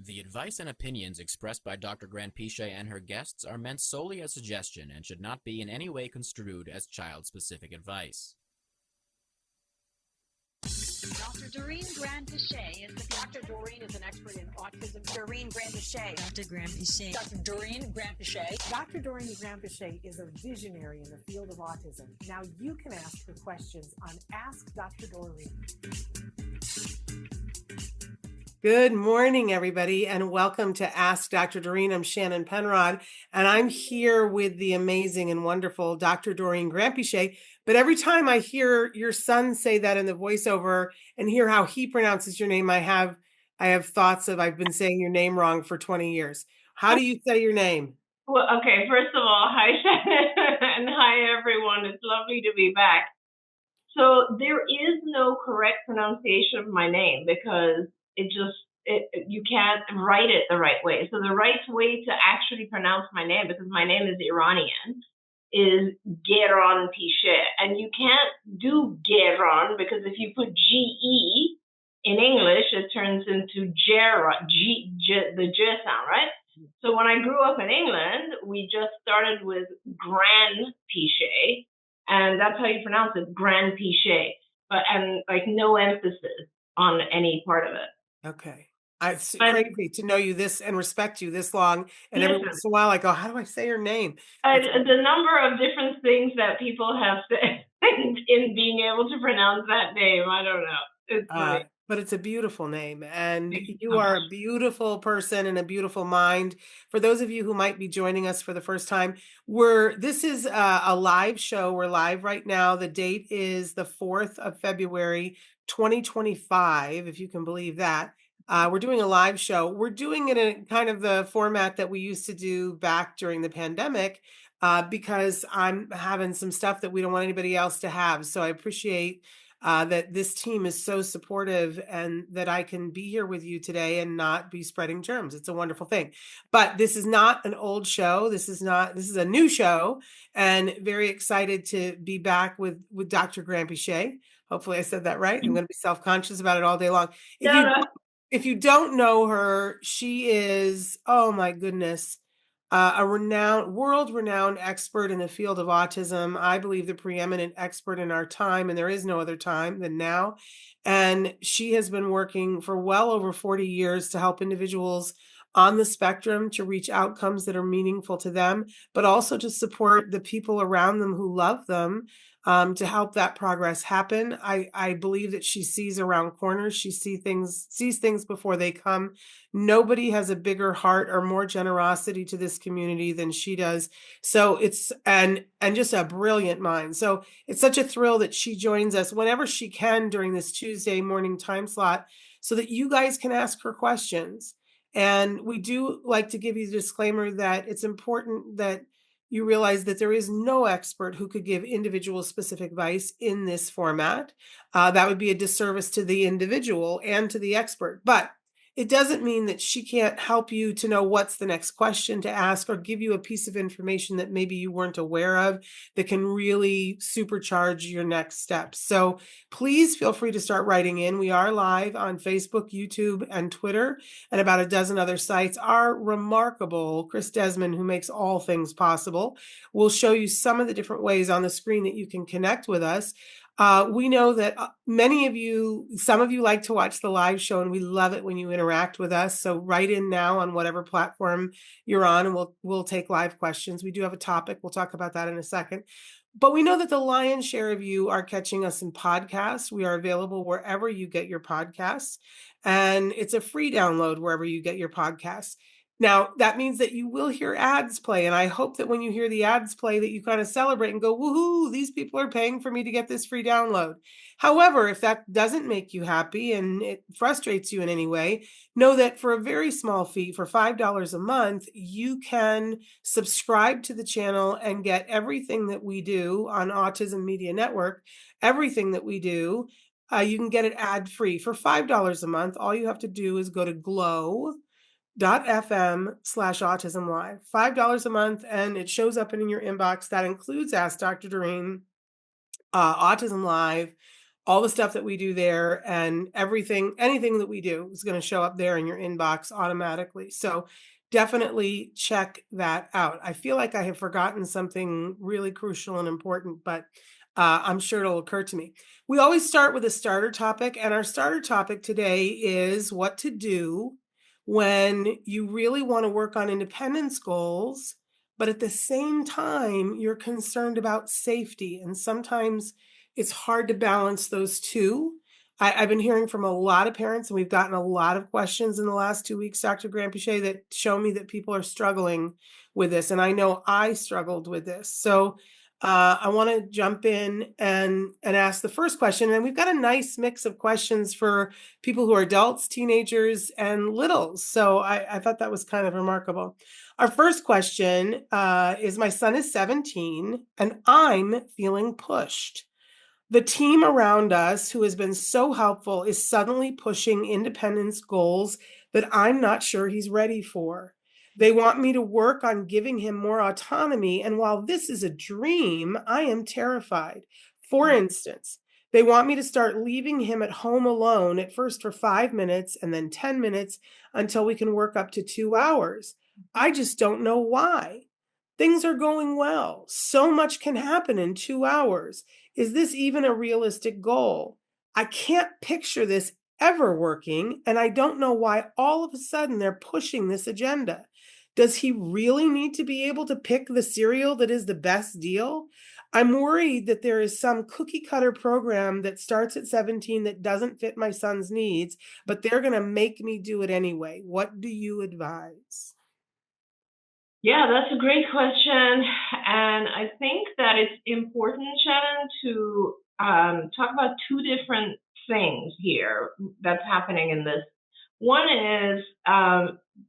The advice and opinions expressed by Dr. Granpeesheh and her guests are meant solely as suggestion and should not be in any way construed as child-specific advice. Dr. Doreen Granpeesheh is Dr. Doreen is an expert in autism. Doreen Granpeesheh. Dr. Granpeesheh. Dr. Doreen Granpeesheh. Dr. Doreen Granpeesheh is a visionary in the field of autism. Now you can ask her questions on Ask Dr. Doreen. Good morning, everybody, and welcome to Ask Dr. Doreen. I'm Shannon Penrod, and I'm here with the amazing and wonderful Dr. Doreen Granpeesheh. But every time I hear your son say that in the voiceover and hear how he pronounces your name, I have thoughts of I've been saying your name wrong for 20 years. How do you say your name? Well, okay, first of all, hi, Shannon, and hi, everyone. It's lovely to be back. So there is no correct pronunciation of my name because you can't write it the right way. So the right way to actually pronounce my name, because my name is Iranian, is Granpeesheh. And you can't do Geron because if you put G-E in English, it turns into Gera, the J sound, right? So when I grew up in England, we just started with Granpeesheh, and that's how you pronounce it, Granpeesheh, and like no emphasis on any part of it. Okay. It's crazy to know you this and respect you this long. And every once in a while I go, how do I say your name? The number of different things that people have said in being able to pronounce that name, I don't know. It's funny. But it's a beautiful name, and you are a beautiful person and a beautiful mind. For those of you who might be joining us for the first time, this is a live show. We're live right now. The date is the 4th of February, 2025, if you can believe that. We're doing a live show. We're doing it in kind of the format that we used to do back during the pandemic because I'm having some stuff that we don't want anybody else to have. So I appreciate that this team is so supportive and that I can be here with you today and not be spreading germs. It's a wonderful thing. But this is not an old show. This is a new show, and very excited to be back with Dr. Granpeesheh. Hopefully I said that right. I'm going to be self-conscious about it all day long. If you don't know her, she is, oh my goodness, a world-renowned expert in the field of autism. I believe the preeminent expert in our time, and there is no other time than now. And she has been working for well over 40 years to help individuals on the spectrum to reach outcomes that are meaningful to them, but also to support the people around them who love them, to help that progress happen. I believe that she sees around corners. She sees things before they come. Nobody has a bigger heart or more generosity to this community than she does. So it's and just a brilliant mind. So it's such a thrill that she joins us whenever she can during this Tuesday morning time slot so that you guys can ask her questions. And we do like to give you the disclaimer that it's important that you realize that there is no expert who could give individual specific advice in this format. That would be a disservice to the individual and to the expert. But it doesn't mean that she can't help you to know what's the next question to ask or give you a piece of information that maybe you weren't aware of that can really supercharge your next steps. So please feel free to start writing in. We are live on Facebook, YouTube, and Twitter, and about a dozen other sites. Our remarkable Chris Desmond, who makes all things possible, will show you some of the different ways on the screen that you can connect with us. We know that some of you like to watch the live show, and we love it when you interact with us. So write in now on whatever platform you're on, and we'll take live questions. We do have a topic. We'll talk about that in a second. But we know that the lion's share of you are catching us in podcasts. We are available wherever you get your podcasts, and it's a free download wherever you get your podcasts. Now, that means that you will hear ads play, and I hope that when you hear the ads play that you kind of celebrate and go, woohoo, these people are paying for me to get this free download. However, if that doesn't make you happy and it frustrates you in any way, know that for a very small fee, for $5 a month, you can subscribe to the channel and get everything that we do on Autism Media Network, everything that we do. You can get it ad-free for $5 a month. All you have to do is go to glow.fm/autism-live, $5 a month, and it shows up in your inbox. That includes Ask Dr. Doreen, Autism Live, all the stuff that we do there, and anything that we do is going to show up there in your inbox automatically. So definitely check that out. I feel like I have forgotten something really crucial and important, but I'm sure it'll occur to me. We always start with a starter topic, and our starter topic today is what to do when you really want to work on independence goals, but at the same time, you're concerned about safety. And sometimes it's hard to balance those two. I've been hearing from a lot of parents, and we've gotten a lot of questions in the last 2 weeks, Dr. Granpeesheh, that show me that people are struggling with this. And I know I struggled with this. So I want to jump in and ask the first question. And we've got a nice mix of questions for people who are adults, teenagers, and littles. So I thought that was kind of remarkable. Our first question is, my son is 17 and I'm feeling pushed. The team around us who has been so helpful is suddenly pushing independence goals that I'm not sure he's ready for. They want me to work on giving him more autonomy, and while this is a dream, I am terrified. For instance, they want me to start leaving him at home alone, at first for 5 minutes and then 10 minutes, until we can work up to 2 hours. I just don't know why. Things are going well. So much can happen in 2 hours. Is this even a realistic goal? I can't picture this ever working, and I don't know why all of a sudden they're pushing this agenda. Does he really need to be able to pick the cereal that is the best deal? I'm worried that there is some cookie cutter program that starts at 17 that doesn't fit my son's needs, but they're going to make me do it anyway. What do you advise? Yeah, that's a great question. And I think that it's important, Shannon, to talk about two different things here that's happening in this. One is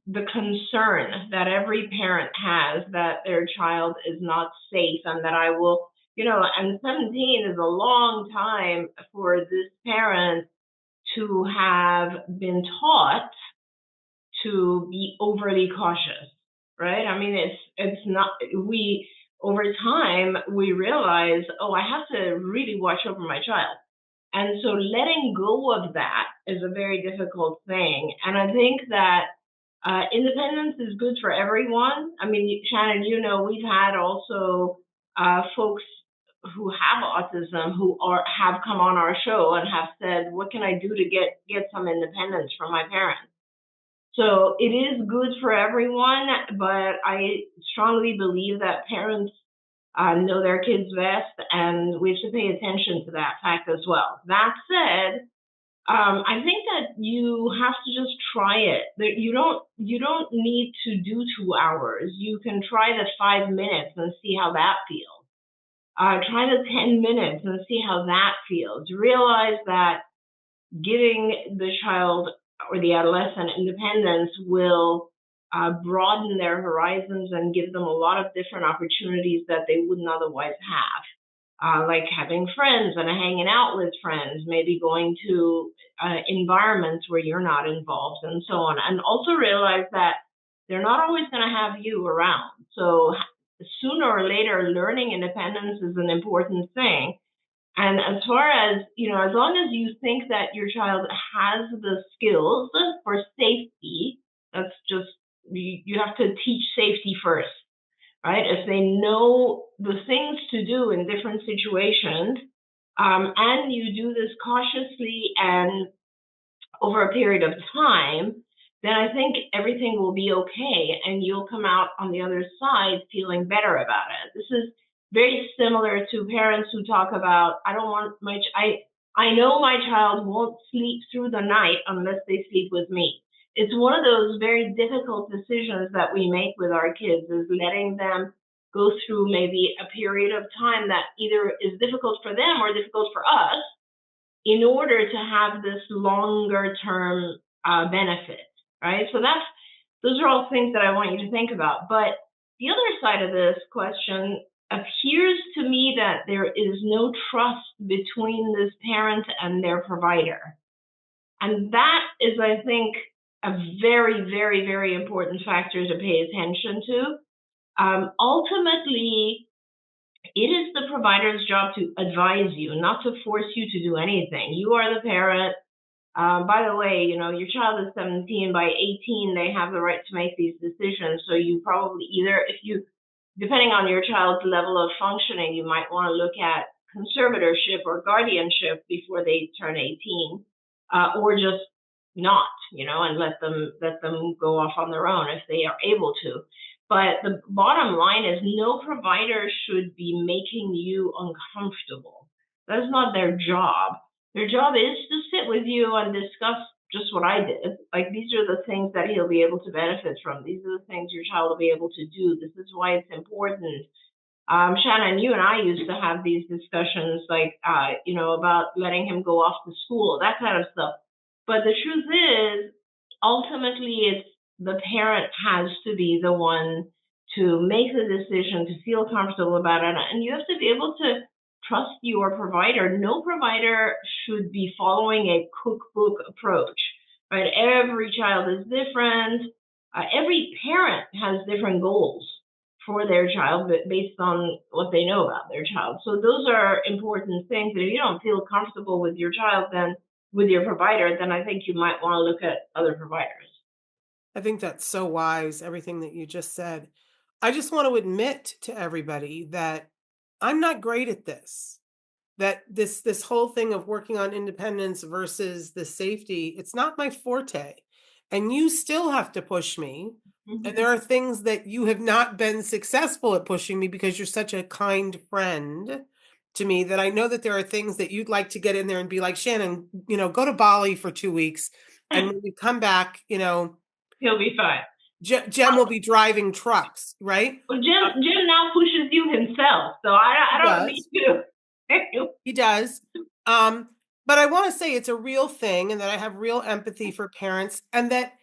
the concern that every parent has that their child is not safe, and that I will, and 17 is a long time for this parent to have been taught to be overly cautious, right? I mean, it's not, over time, we realize, oh, I have to really watch over my child. And so letting go of that is a very difficult thing. And I think that independence is good for everyone. I mean, Shannon, we've had also folks who have autism who have come on our show and have said, what can I do to get some independence from my parents? So it is good for everyone, but I strongly believe that parents know their kids best, and we have to pay attention to that fact as well. That said, I think that you have to just try it. You don't need to do 2 hours. You can try the 5 minutes and see how that feels. Try the 10 minutes and see how that feels. Realize that giving the child or the adolescent independence will broaden their horizons and give them a lot of different opportunities that they wouldn't otherwise have, like having friends and hanging out with friends, maybe going to environments where you're not involved, and so on. And also realize that they're not always going to have you around. So sooner or later, learning independence is an important thing. And as far as, as long as you think that your child has the skills for safety, that's just, you have to teach safety first, right? If they know the things to do in different situations, and you do this cautiously and over a period of time, then I think everything will be okay, and you'll come out on the other side feeling better about it. This is very similar to parents who talk about, I know my child won't sleep through the night unless they sleep with me. It's one of those very difficult decisions that we make with our kids, is letting them go through maybe a period of time that either is difficult for them or difficult for us, in order to have this longer term benefit, right? So those are all things that I want you to think about. But the other side of this question appears to me that there is no trust between this parent and their provider. And that is, I think, a very, very, very important factor to pay attention to. Ultimately, it is the provider's job to advise you, not to force you to do anything. You are the parent. By the way, your child is 17. By 18, they have the right to make these decisions. So you probably depending on your child's level of functioning, you might want to look at conservatorship or guardianship before they turn 18, or just not, and let them go off on their own if they are able to. But the bottom line is no provider should be making you uncomfortable. That's not their job. Their job is to sit with you and discuss just what I did. Like, these are the things that he'll be able to benefit from. These are the things your child will be able to do. This is why it's important. Shannon, you and I used to have these discussions, like, about letting him go off to school, that kind of stuff. But the truth is, ultimately, it's the parent has to be the one to make the decision, to feel comfortable about it. And you have to be able to trust your provider. No provider should be following a cookbook approach, right? Every child is different. Every parent has different goals for their child, but based on what they know about their child. So those are important things. If you don't feel comfortable with your child, then with your provider, then I think you might want to look at other providers. I think that's so wise, everything that you just said. I just want to admit to everybody that I'm not great at this. That this whole thing of working on independence versus the safety, it's not my forte. And you still have to push me. And there are things that you have not been successful at pushing me because you're such a kind friend to me, that I know that there are things that you'd like to get in there and be like, Shannon, go to Bali for 2 weeks. And when you come back, He'll be fine. Jem will be driving trucks, right? Well, Jim now pushes you himself, so I don't need to. He does. But I want to say it's a real thing, and that I have real empathy for parents, and that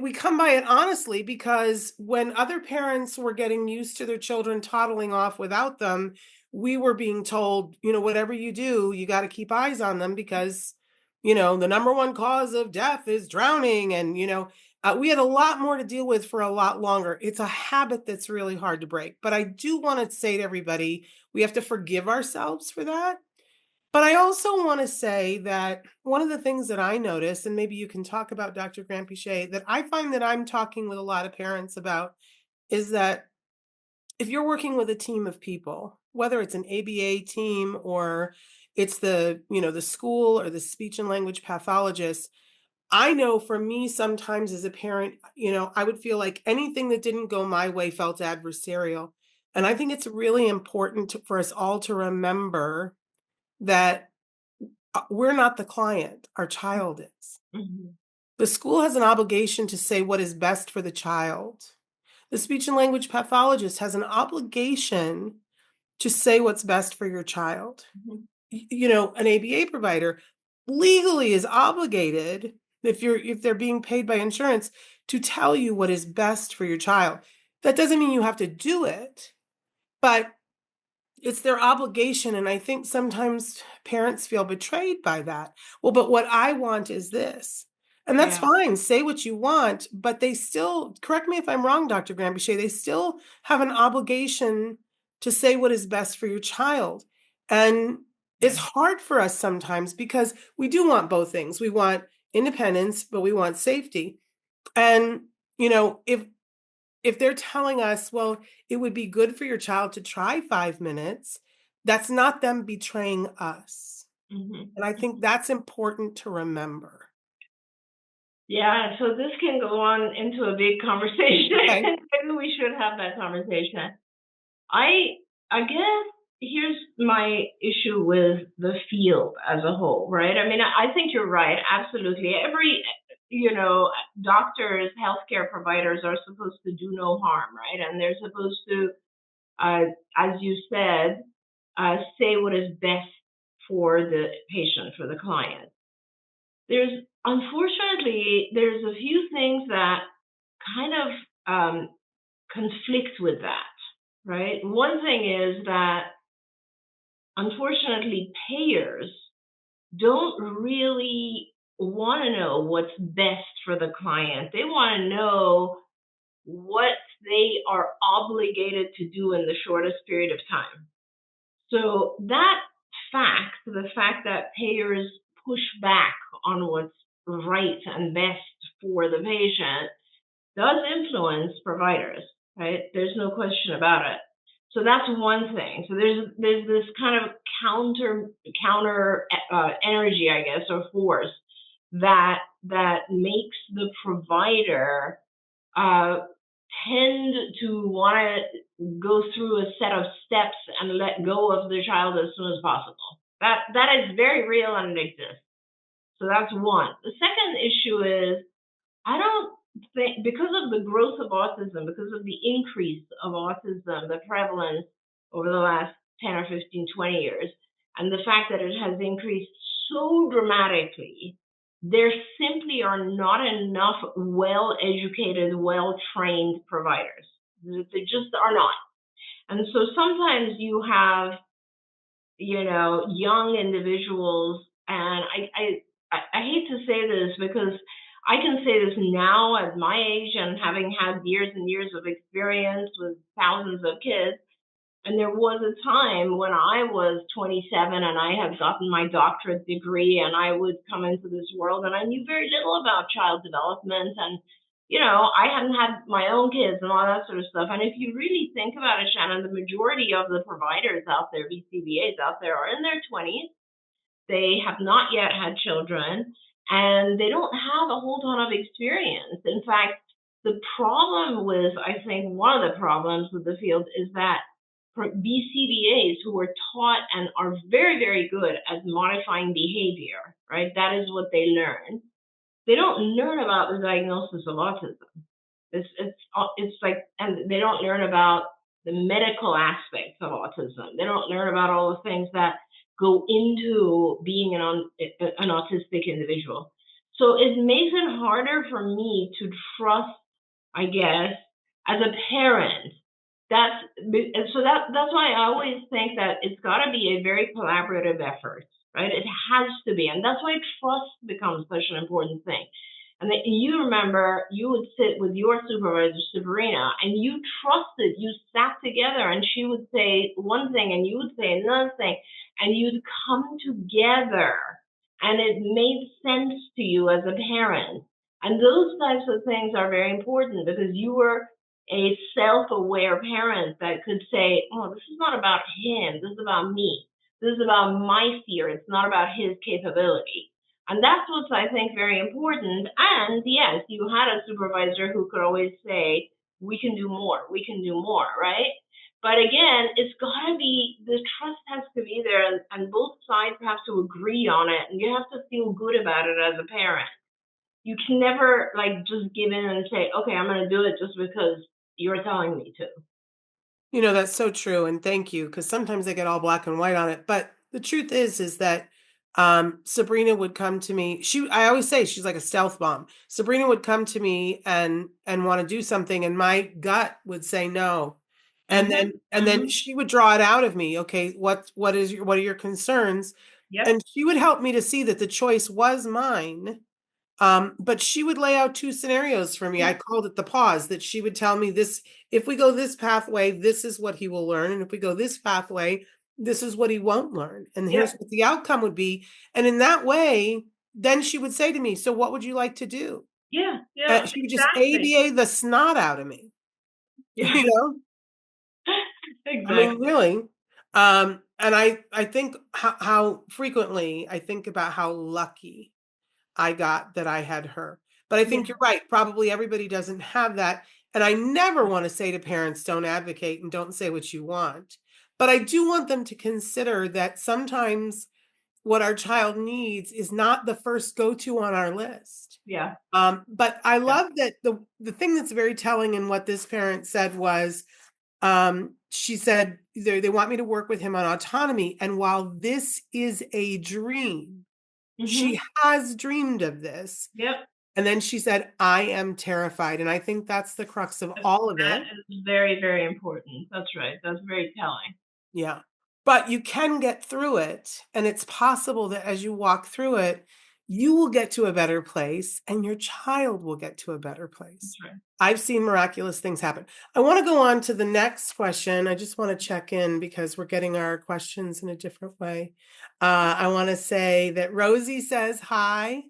we come by it honestly, because when other parents were getting used to their children toddling off without them, we were being told, whatever you do, you got to keep eyes on them, because, the number one cause of death is drowning. And, we had a lot more to deal with for a lot longer. It's a habit that's really hard to break. But I do want to say to everybody, we have to forgive ourselves for that. But I also want to say that one of the things that I notice, and maybe you can talk about, Dr. Granpeesheh, that I find that I'm talking with a lot of parents about, is that if you're working with a team of people, whether it's an ABA team or it's the school or the speech and language pathologist, I know for me, sometimes as a parent, I would feel like anything that didn't go my way felt adversarial. And I think it's really important for us all to remember that we're not the client, our child is. Mm-hmm. The school has an obligation to say what is best for the child. The speech and language pathologist has an obligation to say what's best for your child. Mm-hmm. An ABA provider legally is obligated, if they're being paid by insurance, to tell you what is best for your child. That doesn't mean you have to do it, but it's their obligation. And I think sometimes parents feel betrayed by that. Well, but what I want is this. And that's fine. Say what you want, but they still, correct me if I'm wrong, Dr. Granpeesheh, they still have an obligation to say what is best for your child. And it's hard for us sometimes because we do want both things. We want independence, but we want safety. And, if they're telling us, well, it would be good for your child to try 5 minutes, that's not them betraying us. Mm-hmm. And I think that's important to remember. Yeah, so this can go on into a big conversation. Okay. Maybe we should have that conversation. I guess here's my issue with the field as a whole, right? I mean, I think you're right. Absolutely. Every doctors, healthcare providers are supposed to do no harm, right? And they're supposed to, as you said, say what is best for the patient, for the client. Unfortunately, there's a few things that kind of conflict with that, right? One thing is that, unfortunately, payers don't really want to know what's best for the client. They want to know what they are obligated to do in the shortest period of time. So that fact, the fact that payers push back on what's right and best for the patient, does influence providers, right? There's no question about it. So that's one thing. So there's this kind of counter energy, I guess, or force that makes the provider tend to want to go through a set of steps and let go of the child as soon as possible. That is very real and it exists. So that's one. The second issue is, I don't think, because of the growth of autism, because of the increase of autism, the prevalence over the last 10 or 15, 20 years, and the fact that it has increased so dramatically, there simply are not enough well-educated, well-trained providers. They just are not. And so sometimes you have, young individuals, and I hate to say this because I can say this now at my age and having had years and years of experience with thousands of kids. And there was a time when I was 27 and I had gotten my doctorate degree and I would come into this world and I knew very little about child development. And, I hadn't had my own kids and all that sort of stuff. And if you really think about it, Shannon, the majority of the providers out there, BCBAs out there, are in their 20s. They have not yet had children, and they don't have a whole ton of experience. In fact, I think one of the problems with the field is that BCBAs who are taught and are very, very good at modifying behavior, right? That is what they learn. They don't learn about the diagnosis of autism. It's like, and they don't learn about the medical aspects of autism. They don't learn about all the things that go into being an autistic individual. So it makes it harder for me to trust, I guess, as a parent. That's why I always think that it's got to be a very collaborative effort, right? It has to be, and that's why trust becomes such an important thing. And that you remember, you would sit with your supervisor, Sabrina, and you trusted, you sat together and she would say one thing and you would say another thing, and you'd come together and it made sense to you as a parent. And those types of things are very important because you were a self-aware parent that could say, oh, this is not about him, this is about me. This is about my fear, it's not about his capability. And that's what's, I think, very important. And yes, you had a supervisor who could always say, we can do more, right? But again, it's got to be, the trust has to be there and both sides have to agree on it. And you have to feel good about it as a parent. You can never just give in and say, okay, I'm going to do it just because you're telling me to. That's so true. And thank you. Because sometimes I get all black and white on it. But the truth is that Sabrina would come to me. I always say she's like a stealth bomb. Sabrina would come to me and want to do something, and my gut would say no. And then she would draw it out of me. Okay, what are your concerns? Yep. And she would help me to see that the choice was mine. But she would lay out two scenarios for me. I called it the pause, that she would tell me this, if we go this pathway, this is what he will learn. And if we go this pathway, this is what he won't learn. And here's what the outcome would be. And in that way, then she would say to me, so what would you like to do? Yeah. She would just ABA the snot out of me. Yeah. Exactly. I mean, really. And I think how frequently I think about how lucky I got that I had her. But I think you're right. Probably everybody doesn't have that. And I never want to say to parents, don't advocate and don't say what you want. But I do want them to consider that sometimes what our child needs is not the first go-to on our list. Yeah. But I love that the thing that's very telling in what this parent said was, she said, they want me to work with him on autonomy. And while this is a dream, she has dreamed of this. Yep. And then she said, I am terrified. And I think that's the crux of all of it. That is very, very important. That's right. That's very telling. Yeah. But you can get through it. And it's possible that as you walk through it, you will get to a better place and your child will get to a better place. That's right. I've seen miraculous things happen. I want to go on to the next question. I just want to check in because we're getting our questions in a different way. I want to say that Rosie says hi,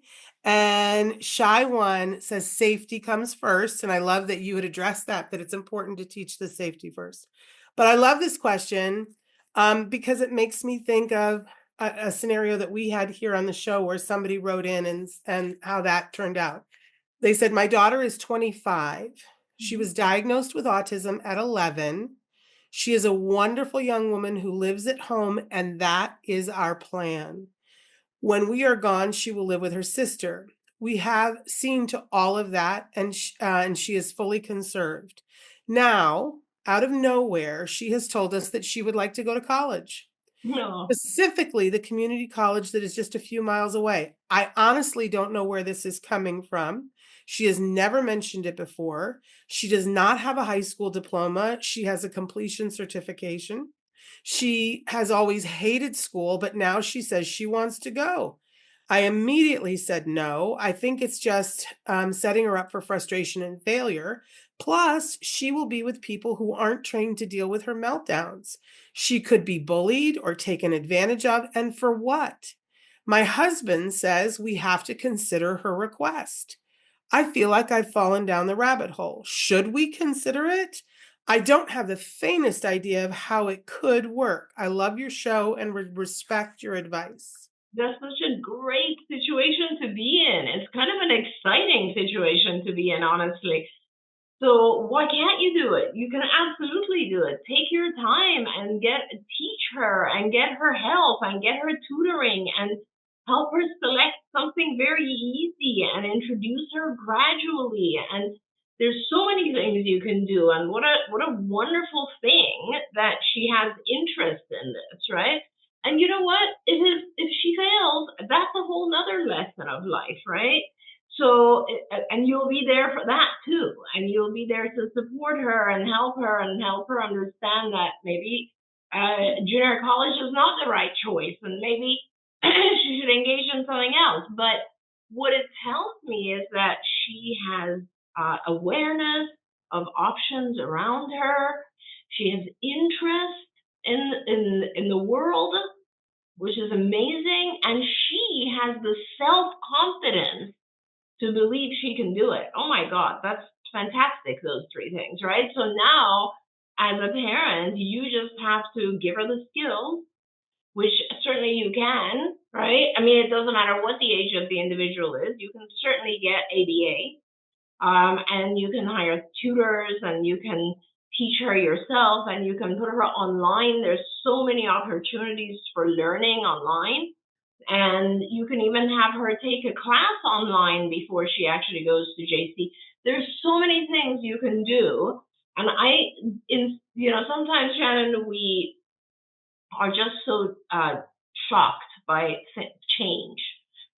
and Shy One says safety comes first. And I love that you would address that it's important to teach the safety first. But I love this question because it makes me think of a scenario that we had here on the show where somebody wrote in and how that turned out. They said, my daughter is 25. She was diagnosed with autism at 11. She is a wonderful young woman who lives at home, and that is our plan. When we are gone, she will live with her sister. We have seen to all of that, and she is fully conserved. Now, out of nowhere, she has told us that she would like to go to college, No. specifically the community college that is just a few miles away. I honestly don't know where this is coming from. She has never mentioned it before. She does not have a high school diploma. She has a completion certification. She has always hated school, but now she says she wants to go. I immediately said no. I think it's just setting her up for frustration and failure. Plus, she will be with people who aren't trained to deal with her meltdowns. She could be bullied or taken advantage of, and for what? My husband says we have to consider her request. I feel like I've fallen down the rabbit hole. Should we consider it? I don't have the faintest idea of how it could work. I love your show and respect your advice. That's such a great situation to be in. It's kind of an exciting situation to be in, honestly. So why can't you do it? You can absolutely do it. Take your time and teach her and get her help and get her tutoring and help her select something very easy and introduce her gradually. And there's so many things you can do. And what a wonderful thing that she has interest in this, right? And you know what? If she fails, that's a whole nother lesson of life, right? So, and you'll be there for that too. And you'll be there to support her and help her understand that maybe junior college is not the right choice and maybe she should engage in something else. But what it tells me is that she has awareness of options around her. She has interest in the world, which is amazing. And she has the self-confidence to believe she can do it. Oh my God, that's fantastic, those three things, right? So now, as a parent, you just have to give her the skills, which certainly you can, right? I mean, it doesn't matter what the age of the individual is. You can certainly get ABA, and you can hire tutors, and you can teach her yourself, and you can put her online. There's so many opportunities for learning online. And you can even have her take a class online before she actually goes to JC. There's so many things you can do. And sometimes, Shannon, we are just so shocked by change,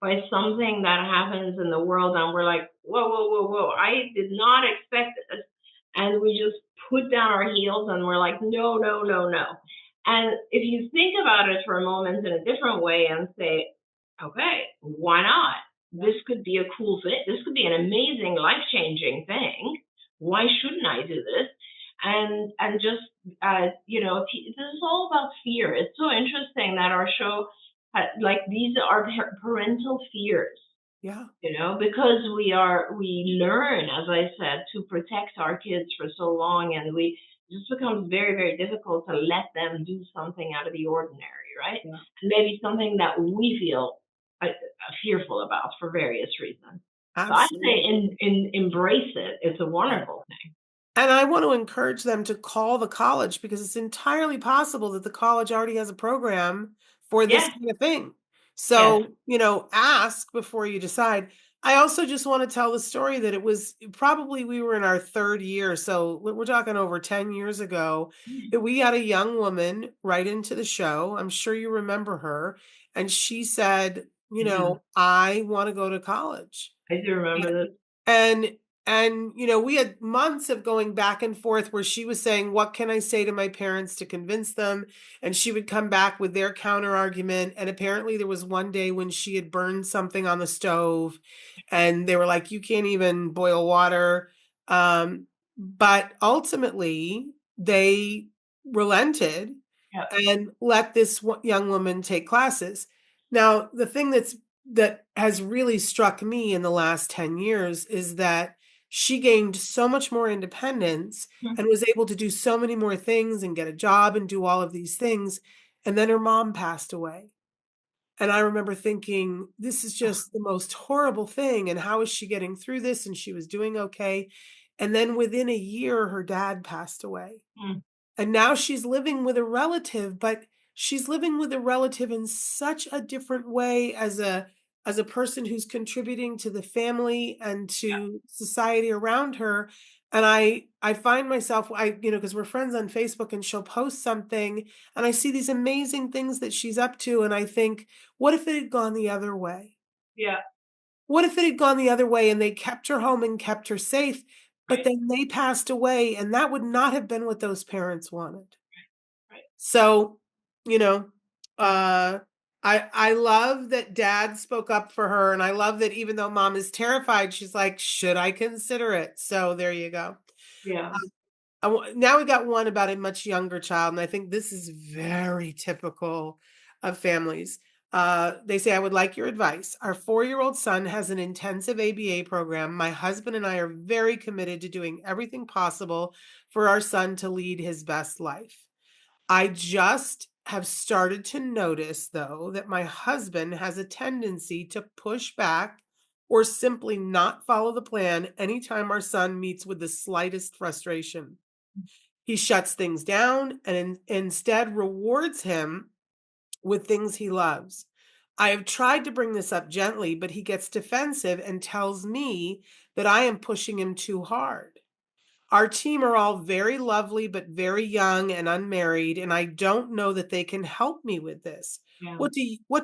by something that happens in the world. And we're like, whoa, whoa, whoa, whoa. I did not expect this. And we just put down our heels and we're like, no, no, no, no. And if you think about it for a moment in a different way and say, okay, why not? This could be a cool thing. This could be an amazing, life-changing thing. Why shouldn't I do this? And just, this is all about fear. It's so interesting that our show, these are parental fears. Yeah. Because we learn, as I said, to protect our kids for so long, and it just becomes very, very difficult to let them do something out of the ordinary, right? Yeah. And maybe something that we feel fearful about for various reasons. Absolutely. So I say embrace it. It's a wonderful thing. And I want to encourage them to call the college because it's entirely possible that the college already has a program for this kind of thing. So, ask before you decide. I also just want to tell the story that it was probably we were in our third year. So we're talking over 10 years ago that we had a young woman write into the show. I'm sure you remember her. And she said, I want to go to college. I do remember this. And And, we had months of going back and forth where she was saying, what can I say to my parents to convince them? And she would come back with their counter argument. And apparently there was one day when she had burned something on the stove and they were like, you can't even boil water. But ultimately they relented Yeah. and let this young woman take classes. Now, the thing that has really struck me in the last 10 years is that she gained so much more independence Mhm. and was able to do so many more things and get a job and do all of these things. And then her mom passed away. And I remember thinking, this is just the most horrible thing. And how is she getting through this? And she was doing okay. And then within a year, her dad passed away. Mm. And now she's living with a relative, but she's living with a relative in such a different way as a person who's contributing to the family and to society around her. And I find myself, because we're friends on Facebook, and she'll post something and I see these amazing things that she's up to, and I think, what if it had gone the other way? Yeah. What if it had gone the other way and they kept her home and kept her safe, but Right. then they passed away, and that would not have been what those parents wanted. Right. So, you know, uh, I love that dad spoke up for her, and I love that even though mom is terrified, she's like, should I consider it? So there you go. Yeah. Now we got one about a much younger child, and I think this is very typical of families. They say, I would like your advice. Our 4-year-old son has an intensive ABA program. My husband and I are very committed to doing everything possible for our son to lead his best life. I just have started to notice, though, that my husband has a tendency to push back or simply not follow the plan anytime our son meets with the slightest frustration. He shuts things down and instead rewards him with things he loves. I have tried to bring this up gently, but he gets defensive and tells me that I am pushing him too hard. Our team are all very lovely, but very young and unmarried, and I don't know that they can help me with this. Yeah. What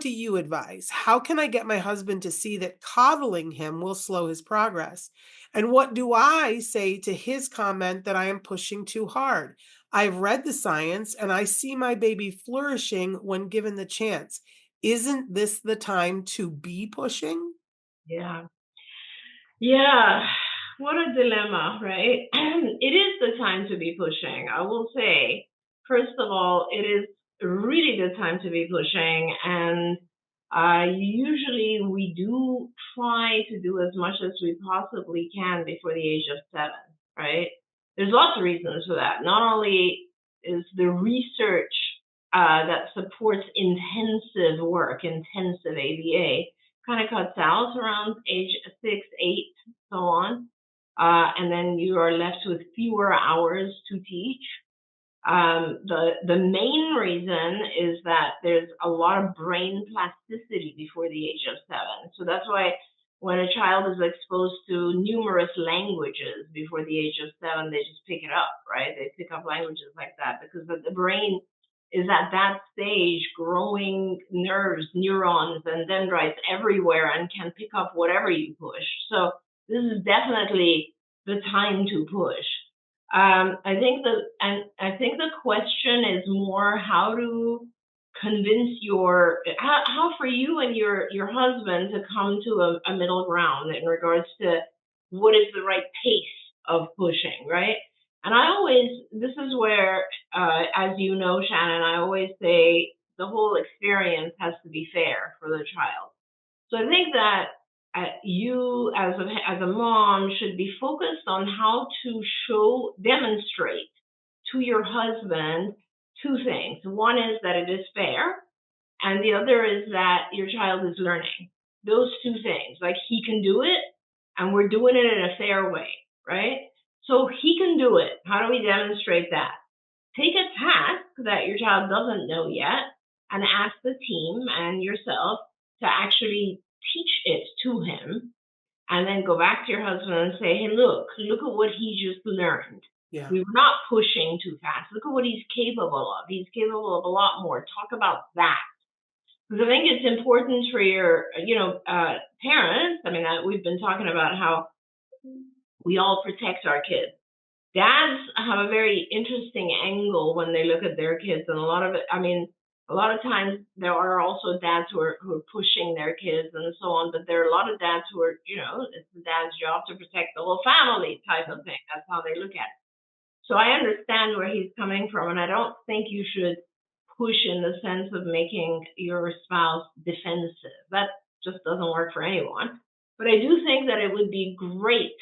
do you advise? How can I get my husband to see that coddling him will slow his progress? And what do I say to his comment that I am pushing too hard? I've read the science and I see my baby flourishing when given the chance. Isn't this the time to be pushing? Yeah. Yeah. What a dilemma, right? It is the time to be pushing. I will say, first of all, it is really the time to be pushing. And usually we do try to do as much as we possibly can before the age of 7, right? There's lots of reasons for that. Not only is the research that supports intensive work, intensive ABA, kind of cuts out around age 6, 8, so on. And then you are left with fewer hours to teach. The main reason is that there's a lot of brain plasticity before the age of 7. So that's why when a child is exposed to numerous languages before the age of 7, they just pick it up, right? They pick up languages like that because the brain is at that stage growing nerves, neurons, and dendrites everywhere and can pick up whatever you push. So this is definitely the time to push. I think the question is more how to convince how for you and your husband to come to a middle ground in regards to what is the right pace of pushing, right? And this is where, as you know, Shannon, I always say the whole experience has to be fair for the child. So I think that you, as a mom, should be focused on how to demonstrate to your husband 2 things. One is that it is fair, and the other is that your child is learning. Those 2 things, like he can do it, and we're doing it in a fair way, right? So he can do it. How do we demonstrate that? Take a task that your child doesn't know yet and ask the team and yourself to actually teach it to him, and then go back to your husband and say, hey, look at what he just learned. Yeah. We were not pushing too fast. Look at what he's capable of. He's capable of a lot more. Talk about that. Because I think it's important for your, parents. I mean, we've been talking about how We all protect our kids. Dads have a very interesting angle when they look at their kids, and a lot of it, I mean, a lot of times there are also dads who are pushing their kids and so on, but there are a lot of dads who are, it's the dad's job to protect the whole family type of thing. That's how they look at it. So I understand where he's coming from, and I don't think you should push in the sense of making your spouse defensive. That just doesn't work for anyone. But I do think that it would be great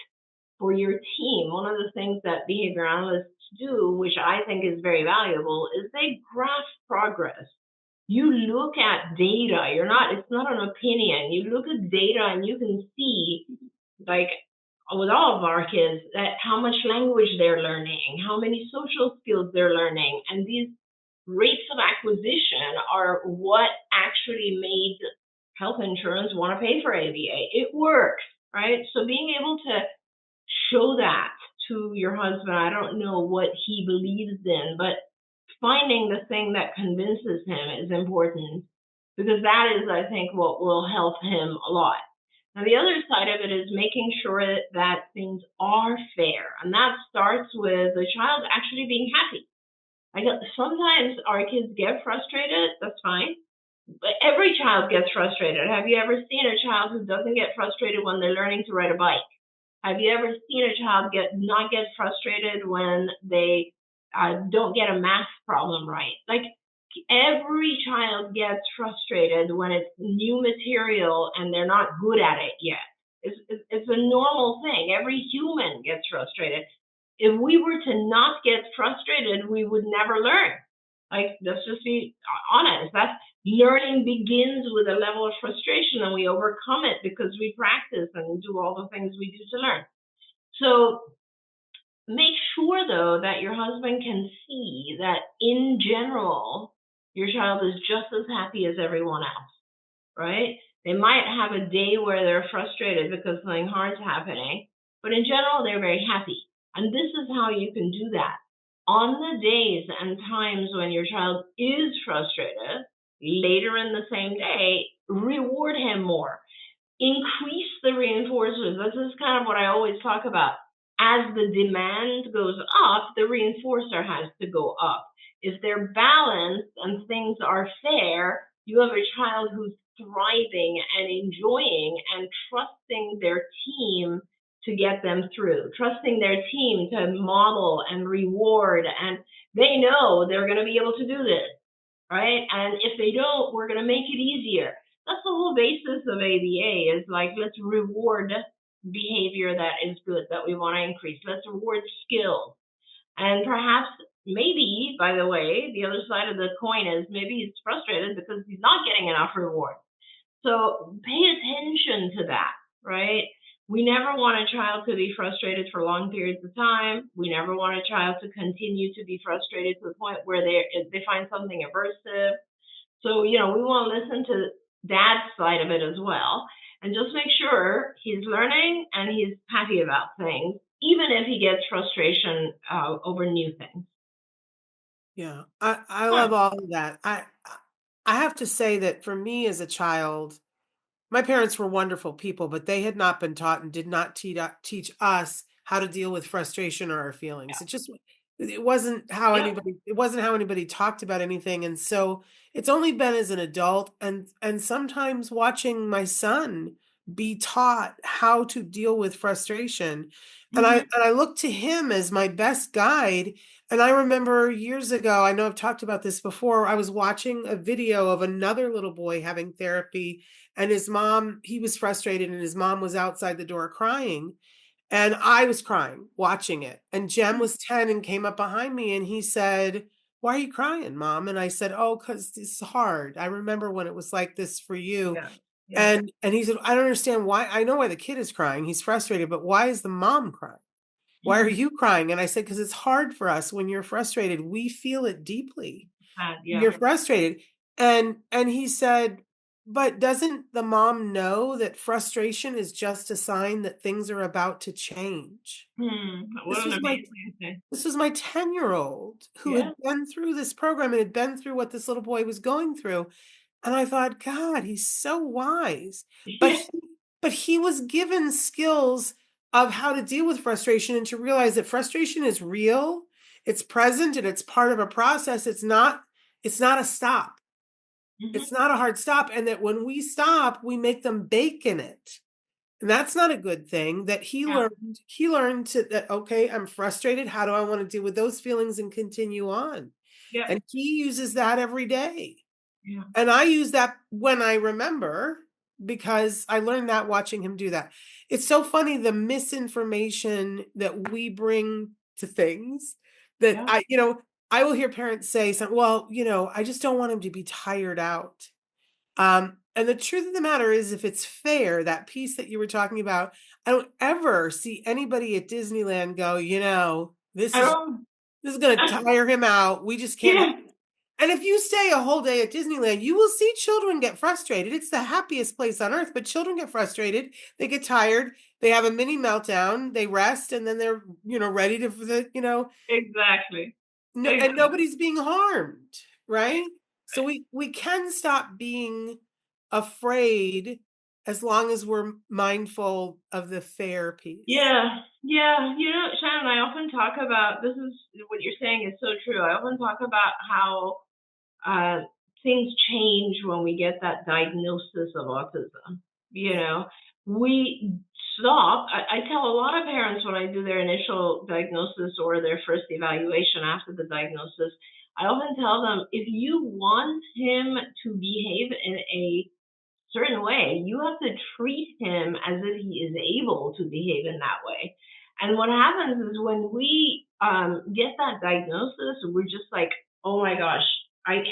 for your team. One of the things that behavior analysts do, which I think is very valuable, is they graph progress. You look at data. It's not an opinion. You look at data and you can see, like with all of our kids, that how much language they're learning, how many social skills they're learning. And these rates of acquisition are what actually made health insurance want to pay for ABA. It works, right? So being able to show that to your husband, I don't know what he believes in, but finding the thing that convinces him is important, because that is, I think, what will help him a lot. Now, the other side of it is making sure that things are fair, and that starts with the child actually being happy. Sometimes our kids get frustrated, that's fine, but every child gets frustrated. Have you ever seen a child who doesn't get frustrated when they're learning to ride a bike? Have you ever seen a child not get frustrated when they don't get a math problem right? Like, every child gets frustrated when it's new material and they're not good at it yet. It's a normal thing. Every human gets frustrated. If we were to not get frustrated, we would never learn. Like, let's just be honest. That learning begins with a level of frustration, and we overcome it because we practice and do all the things we do to learn. So make sure, though, that your husband can see that in general, your child is just as happy as everyone else, right? They might have a day where they're frustrated because something hard's happening, but in general, they're very happy. And this is how you can do that. On the days and times when your child is frustrated, later in the same day, reward him more. Increase the reinforcers. This is kind of what I always talk about. As the demand goes up, the reinforcer has to go up. If they're balanced and things are fair, you have a child who's thriving and enjoying and trusting their team to get them through, trusting their team to model and reward, and they know they're going to be able to do this, right? And if they don't, we're going to make it easier. That's the whole basis of ABA, is like, let's reward behavior that is good, that we want to increase. Let's reward skills. And perhaps, maybe, by the way, the other side of the coin is maybe he's frustrated because he's not getting enough reward. So pay attention to that, right? We never want a child to be frustrated for long periods of time. We never want a child to continue to be frustrated to the point where they find something aversive. So, we want to listen to dad's side of it as well, and just make sure he's learning and he's happy about things, even if he gets frustration over new things. Yeah, I love all of that. I have to say that for me as a child, my parents were wonderful people, but they had not been taught and did not teach us how to deal with frustration or our feelings. It wasn't how Yeah. anybody talked about anything. And so it's only been as an adult and sometimes watching my son be taught how to deal with frustration. And I look to him as my best guide. And I remember years ago, I know I've talked about this before, I was watching a video of another little boy having therapy, and his mom, he was frustrated and his mom was outside the door crying. And I was crying watching it. And Jem was 10 and came up behind me and he said, "Why are you crying, Mom?" And I said, "Oh, because it's hard. I remember when it was like this for you." Yeah. Yeah. And he said, "I don't understand why. I know why the kid is crying. He's frustrated, but why is the mom crying? Why are you crying?" And I said, "Because it's hard for us when you're frustrated. We feel it deeply. Yeah. You're frustrated." And he said, "But doesn't the mom know that frustration is just a sign that things are about to change?" What This an was my amazing thing. this was my 10-year-old who Yeah. had been through this program and had been through what this little boy was going through. And I thought, God, he's so wise. But he was given skills of how to deal with frustration and to realize that frustration is real, it's present, and it's part of a process. It's not a stop. It's not a hard stop. And that when we stop, we make them bake in it. And that's not a good thing. That Yeah. he learned that, okay, I'm frustrated. How do I want to deal with those feelings and continue on? Yeah. And he uses that every day. Yeah. And I use that when I remember, because I learned that watching him do that. It's so funny, the misinformation that we bring to things that Yeah. I will hear parents say something, well, I just don't want him to be tired out. And the truth of the matter is, if it's fair, that piece that you were talking about, I don't ever see anybody at Disneyland go, this I is don't. going to tire him out. We just can't. Yeah. And if you stay a whole day at Disneyland, you will see children get frustrated. It's the happiest place on earth, but children get frustrated. They get tired. They have a mini meltdown. They rest, and then they're, ready to, Exactly. no, and Exactly. nobody's being harmed, right? So we can stop being afraid as long as we're mindful of the fair piece. Yeah. Yeah. Shannon, I often talk about, this is what you're saying is so true. I often talk about how things change when we get that diagnosis of autism. We stop. I tell a lot of parents when I do their initial diagnosis or their first evaluation after the diagnosis, I often tell them, if you want him to behave in a certain way, you have to treat him as if he is able to behave in that way. And what happens is when we get that diagnosis, we're just like, oh my gosh, I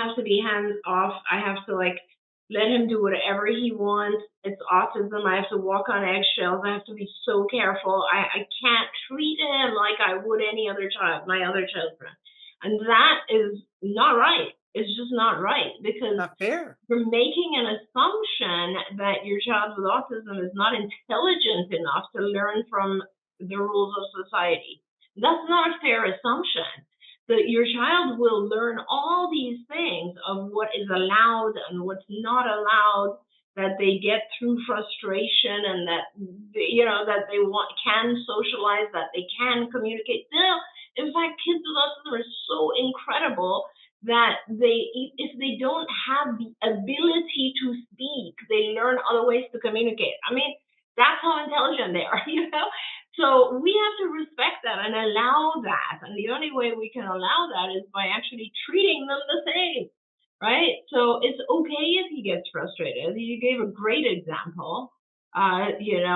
have to be hands off. I have to let him do whatever he wants. It's autism. I have to walk on eggshells. I have to be so careful. I can't treat him like I would any other child, my other children. And that is not right. It's just not right, because Not fair. you're making an assumption that your child with autism is not intelligent enough to learn from the rules of society. That's not a fair assumption. That your child will learn all these things of what is allowed and what's not allowed, that they get through frustration, and that that they can socialize, that they can communicate. In fact, kids with autism are so incredible that if they don't have the ability to speak, they learn other ways to communicate. I mean, that's how intelligent they are, So we have to respect that and allow that. And the only way we can allow that is by actually treating them the same, right? So it's okay if he gets frustrated. You gave a great example, and he'll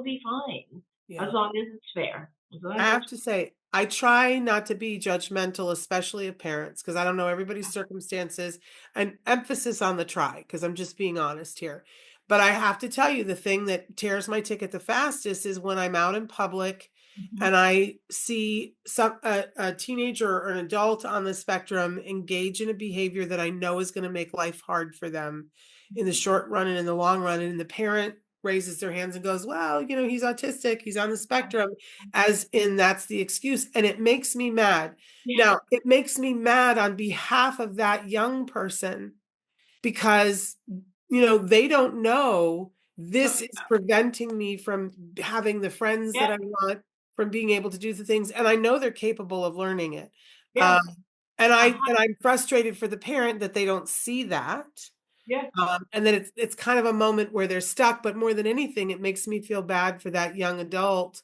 be fine, as long as it's fair. I have to say, I try not to be judgmental, especially of parents, because I don't know everybody's circumstances, and emphasis on the try, because I'm just being honest here. But I have to tell you, the thing that tears my ticket the fastest is when I'm out in public and I see a teenager or an adult on the spectrum engage in a behavior that I know is going to make life hard for them in the short run and in the long run. And the parent raises their hands and goes, well, he's autistic, he's on the spectrum, as in that's the excuse. And it makes me mad. Yeah. Now, it makes me mad on behalf of that young person, because they don't know this is preventing me from having the friends that I want, from being able to do the things, and I know they're capable of learning it. Yeah. And I'm frustrated for the parent that they don't see that. Yeah. And then it's kind of a moment where they're stuck, but more than anything, it makes me feel bad for that young adult,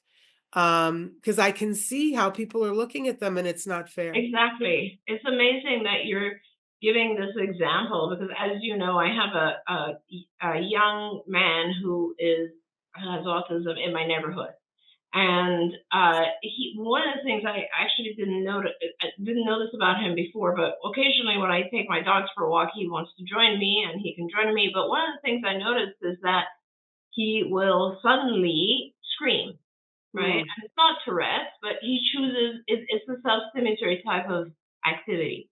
because I can see how people are looking at them, and it's not fair. Exactly. It's amazing that you're giving this example, because as you know, I have a young man who has autism in my neighborhood. And one of the things I actually didn't notice about him before, but occasionally when I take my dogs for a walk, he wants to join me and he can join me. But one of the things I noticed is that he will suddenly scream, right? And it's not Tourette's, but he chooses, it's a self-stimulatory type of activity.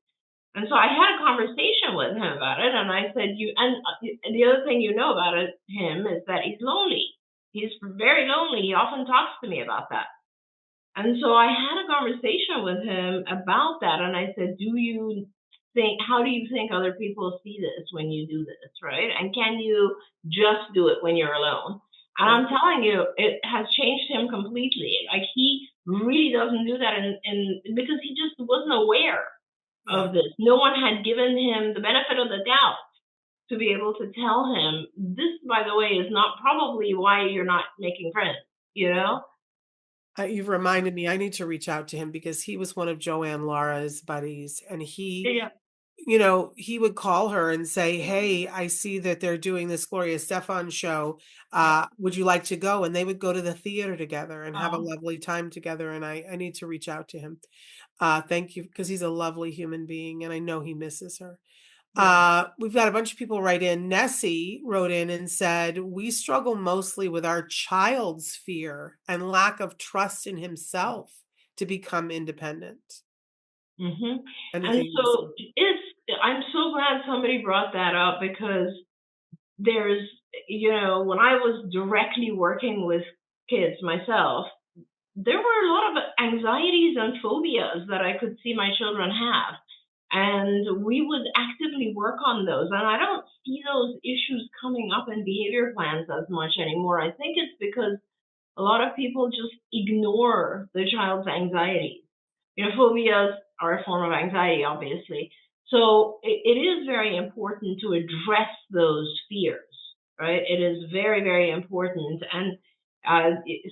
And so I had a conversation with him about it, and I said, and the other thing about him is that he's lonely. He's very lonely. He often talks to me about that. And so I had a conversation with him about that, and I said, how do you think other people see this when you do this, right? And can you just do it when you're alone? And I'm telling you, it has changed him completely. Like he really doesn't do that, and because he just wasn't aware Yeah. of this. No one had given him the benefit of the doubt to be able to tell him this, by the way, is not probably why you're not making friends. You know? You've reminded me, I need to reach out to him because he was one of Joanne Laura's buddies, and he, Yeah. he would call her and say, "Hey, I see that they're doing this Gloria Stefan show. Would you like to go?" And they would go to the theater together and have a Oh, lovely time together. And I need to reach out to him. Thank you, because he's a lovely human being, and I know he misses her. yeah. We've got a bunch of people write in. Nessie wrote in and said, "We struggle mostly with our child's fear and lack of trust in himself to become independent." hmm And Anything to so say? I'm so glad somebody brought that up because there's, when I was directly working with kids myself, there were a lot of anxieties and phobias that I could see my children have. And we would actively work on those. And I don't see those issues coming up in behavior plans as much anymore. I think it's because a lot of people just ignore the child's anxiety. Phobias are a form of anxiety, obviously. So it is very important to address those fears, right? It is very, very important. And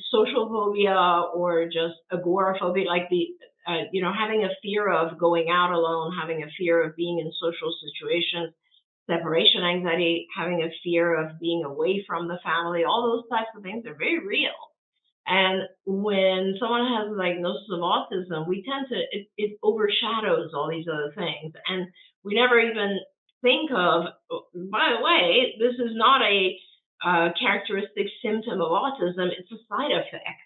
social phobia or just agoraphobia, like having a fear of going out alone, having a fear of being in social situations, separation anxiety, having a fear of being away from the family, all those types of things are very real. And when someone has a diagnosis of autism, we tend to, it overshadows all these other things. And we never even think of, by the way, this is not a characteristic symptom of autism, it's a side effect.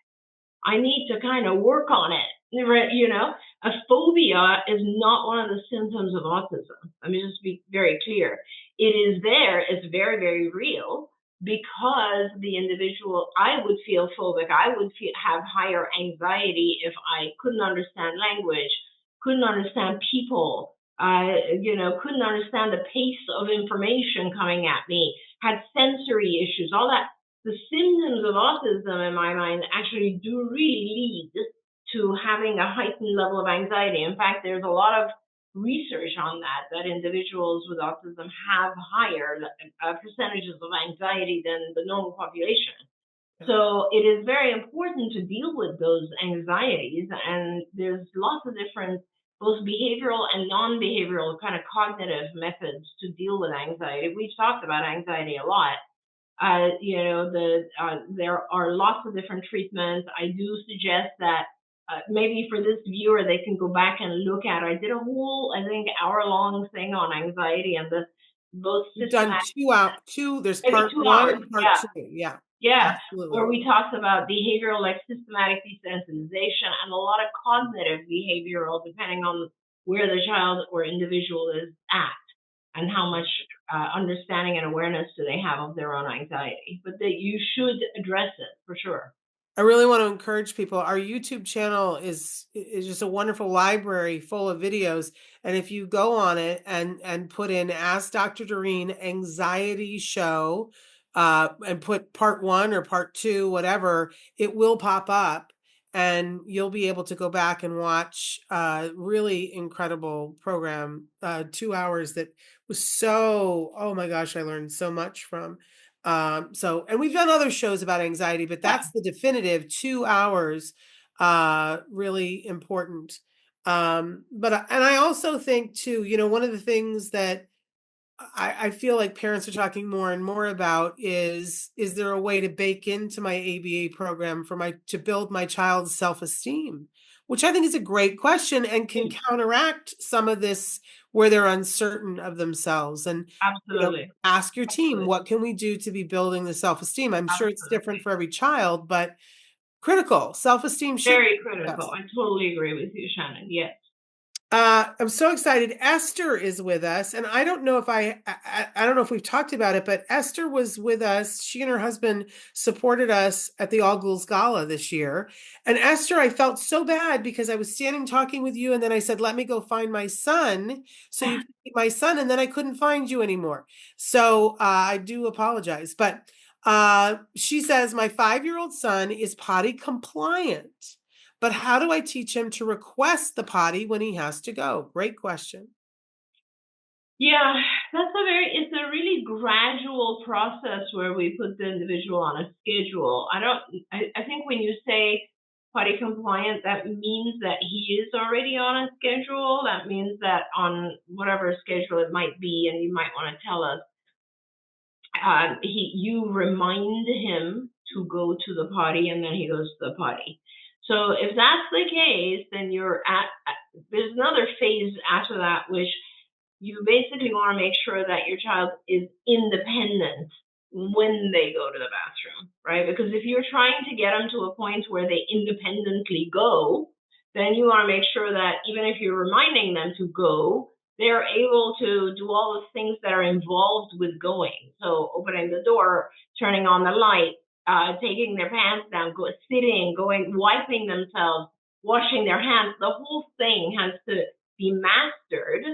I need to kind of work on it. A phobia is not one of the symptoms of autism. Let me just be very clear. It is there, it's very, very real because the individual, I would feel phobic. I would have higher anxiety if I couldn't understand language, couldn't understand people, couldn't understand the pace of information coming at me, had sensory issues, all that. The symptoms of autism, in my mind, actually do really lead to having a heightened level of anxiety. In fact, there's a lot of research on that individuals with autism have higher percentages of anxiety than the normal population. So it is very important to deal with those anxieties, and there's lots of different, both behavioral and non-behavioral kind of cognitive methods to deal with anxiety. We've talked about anxiety a lot. There are lots of different treatments. I do suggest that maybe for this viewer, they can go back and look at. I did a whole, I think, hour-long thing on anxiety and both You've done systematic, two. There's maybe part 2 hours. one and part Yeah, two. Yeah, yeah. absolutely. Where we talked about behavioral, like systematic desensitization, and a lot of cognitive behavioral, depending on where the child or individual is at and how much understanding and awareness do they have of their own anxiety. But that you should address it for sure. I really want to encourage people. Our YouTube channel is just a wonderful library full of videos. And if you go on it and put in Ask Dr. Doreen Anxiety Show, and put part one or part two, whatever, it will pop up and you'll be able to go back and watch really incredible program, 2 hours that was so, oh my gosh, I learned so much from. And we've done other shows about anxiety, but Yeah. that's the definitive 2 hours, really important. And I also think too, one of the things that I feel like parents are talking more and more about is there a way to bake into my ABA program to build my child's self-esteem? Which I think is a great question and can counteract some of this where they're uncertain of themselves. And Absolutely. ask your team, Absolutely. what can we do to be building the self-esteem? I'm sure it's different Absolutely. for every child, but critical. Self-esteem should Very be critical. discussed. I totally agree with you, Shannon. Yes. I'm so excited. Esther is with us, and I don't know if I don't know if we've talked about it, but Esther was with us. She and her husband supported us at the All Ghouls Gala this year. And Esther, I felt so bad because I was standing talking with you, and then I said, "Let me go find my son," so you could meet my son, and then I couldn't find you anymore. So I do apologize, but She says, my 5-year-old son is potty compliant, but how do I teach him to request the potty when he has to go? Great question. Yeah, it's a really gradual process where we put the individual on a schedule. I think when you say potty compliant, that means that he is already on a schedule. That means that on whatever schedule it might be, and you might want to tell us, you remind him to go to the potty, and then he goes to the potty. So if that's the case, then there's another phase after that, which you basically want to make sure that your child is independent when they go to the bathroom, right? Because if you're trying to get them to a point where they independently go, then you want to make sure that even if you're reminding them to go, they're able to do all the things that are involved with going. So opening the door, turning on the light, taking their pants down, sitting, going, wiping themselves, washing their hands. The whole thing has to be mastered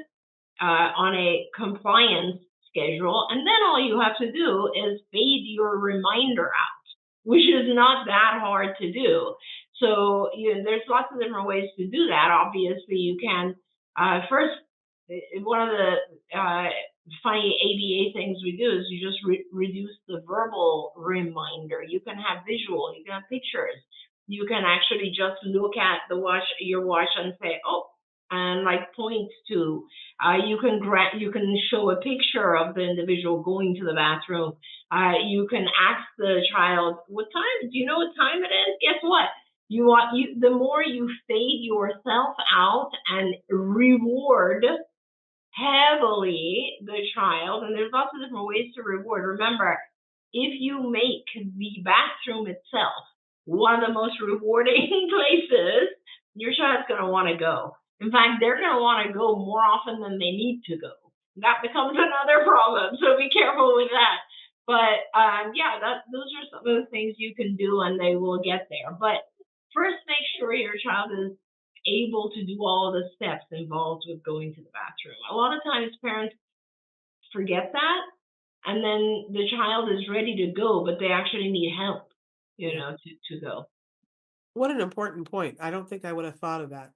on a compliance schedule. And then all you have to do is fade your reminder out, which is not that hard to do. So there's lots of different ways to do that. Obviously, you can first, one of the funny ABA things we do is you just reduce the verbal reminder. You can have visual, you can have pictures. You can actually just look at your watch and say, oh, and like point to. You can show a picture of the individual going to the bathroom. You can ask the child, "What time? Do you know what time it is?" Guess what? The more you fade yourself out and reward heavily the child, and there's lots of different ways to reward. Remember, if you make the bathroom itself one of the most rewarding places, your child's going to want to go. In fact, they're going to want to go more often than they need to go. That becomes another problem, so be careful with that. But those are some of the things you can do, and they will get there. But first, make sure your child is able to do all the steps involved with going to the bathroom. A lot of times, parents forget that, and then the child is ready to go, but they actually need help, to go. What an important point. I don't think I would have thought of that.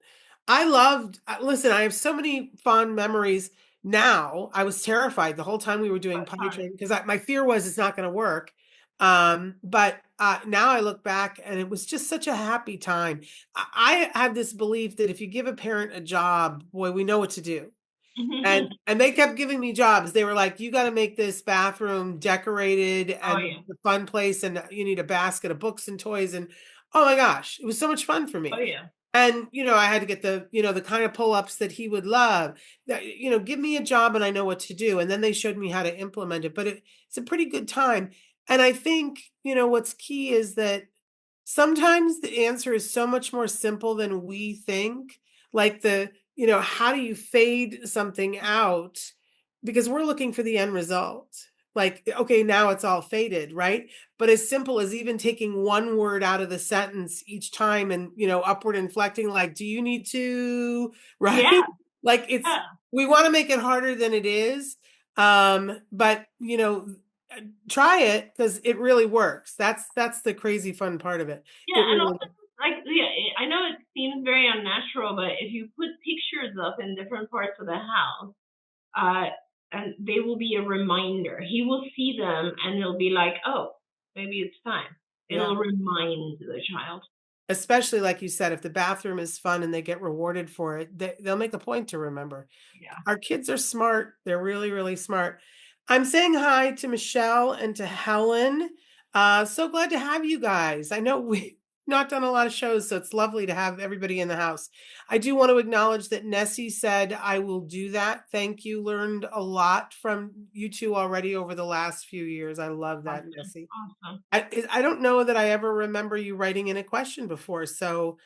Listen, I have so many fond memories now. I was terrified the whole time we were doing potty training because my fear was it's not going to work. But now I look back and it was just such a happy time. I had this belief that if you give a parent a job, boy, we know what to do. And they kept giving me jobs. They were like, you got to make this bathroom decorated and the fun place, and you need a basket of books and toys. And oh my gosh, it was so much fun for me. Oh yeah. And, I had to get the kind of pull-ups that he would love. That, give me a job and I know what to do. And then they showed me how to implement it. But it's a pretty good time. And I think, what's key is that sometimes the answer is so much more simple than we think. Like how do you fade something out? Because we're looking for the end result. Like, okay, now it's all faded, right? But as simple as even taking one word out of the sentence each time and, upward inflecting, like, do you need to, right? Yeah. Like we want to make it harder than it is. But, try it because it really works. That's the crazy fun part of it. Yeah, and also, I know it seems very unnatural, but if you put pictures up in different parts of the house, and they will be a reminder. He will see them and he'll be like, oh, maybe it's time. It'll remind the child. Especially like you said, if the bathroom is fun and they get rewarded for it, they'll make a point to remember. Yeah. Our kids are smart. They're really, really smart. I'm saying hi to Michelle and to Helen. So glad to have you guys. I know we've not done a lot of shows, so it's lovely to have everybody in the house. I do want to acknowledge that Nessie said, I will do that. Thank you. Learned a lot from you two already over the last few years. I love that, Awesome. Nessie. Awesome. I don't know that I ever remember you writing in a question before, so